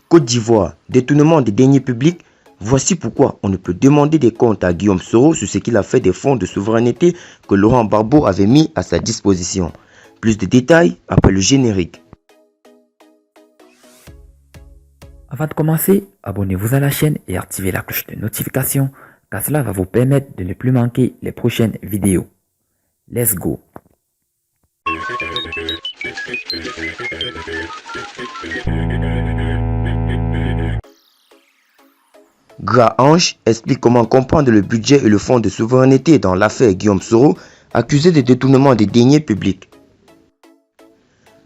Côte d'Ivoire, détournement des deniers publics. Voici pourquoi on ne peut demander des comptes à Guillaume Soro sur ce qu'il a fait des fonds de souveraineté que Laurent Gbagbo avait mis à sa disposition. Plus de détails après le générique. Avant de commencer, abonnez-vous à la chaîne et activez la cloche de notification car cela va vous permettre de ne plus manquer les prochaines vidéos. Let's go! Grahange explique comment comprendre le budget et le fonds de souveraineté dans l'affaire Guillaume Soro, accusé de détournement des deniers publics.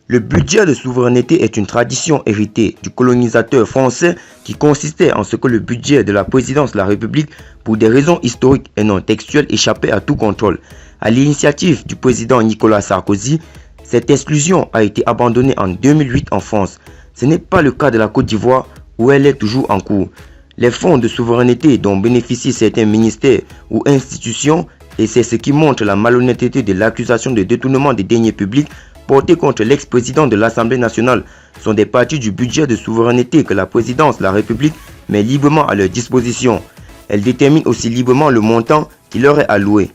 Le budget de souveraineté est une tradition héritée du colonisateur français qui consistait en ce que le budget de la présidence de la République, pour des raisons historiques et non textuelles, échappait à tout contrôle. À l'initiative du président Nicolas Sarkozy, cette exclusion a été abandonnée en 2008 en France. Ce n'est pas le cas de la Côte d'Ivoire où elle est toujours en cours. Les fonds de souveraineté dont bénéficient certains ministères ou institutions, et c'est ce qui montre la malhonnêteté de l'accusation de détournement des deniers publics portée contre l'ex-président de l'Assemblée nationale, sont des parties du budget de souveraineté que la présidence de la République met librement à leur disposition. Elle détermine aussi librement le montant qui leur est alloué.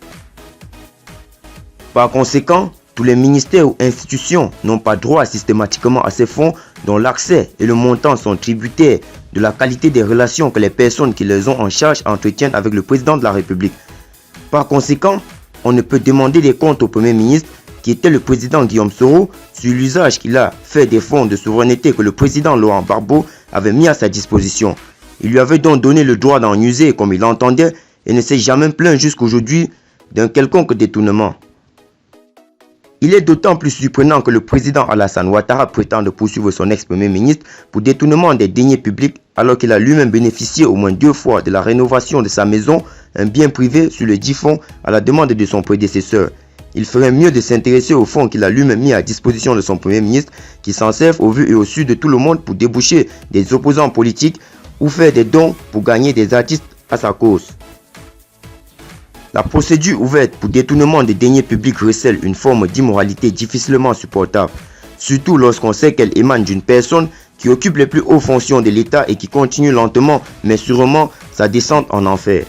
Par conséquent, tous les ministères ou institutions n'ont pas droit systématiquement à ces fonds dont l'accès et le montant sont tributaires de la qualité des relations que les personnes qui les ont en charge entretiennent avec le président de la République. Par conséquent, on ne peut demander des comptes au Premier ministre, qui était le président Guillaume Soro, sur l'usage qu'il a fait des fonds de souveraineté que le président Laurent Gbagbo avait mis à sa disposition. Il lui avait donc donné le droit d'en user comme il l'entendait et ne s'est jamais plaint jusqu'aujourd'hui d'un quelconque détournement. Il est d'autant plus surprenant que le président Alassane Ouattara prétende poursuivre son ex-premier ministre pour détournement des deniers publics alors qu'il a lui-même bénéficié au moins 2 fois de la rénovation de sa maison, un bien privé sur le dit fonds à la demande de son prédécesseur. Il ferait mieux de s'intéresser aux fonds qu'il a lui-même mis à disposition de son premier ministre qui s'en servent au vu et au su de tout le monde pour déboucher des opposants politiques ou faire des dons pour gagner des artistes à sa cause. La procédure ouverte pour détournement des deniers publics recèle une forme d'immoralité difficilement supportable, surtout lorsqu'on sait qu'elle émane d'une personne qui occupe les plus hautes fonctions de l'État et qui continue lentement mais sûrement sa descente en enfer.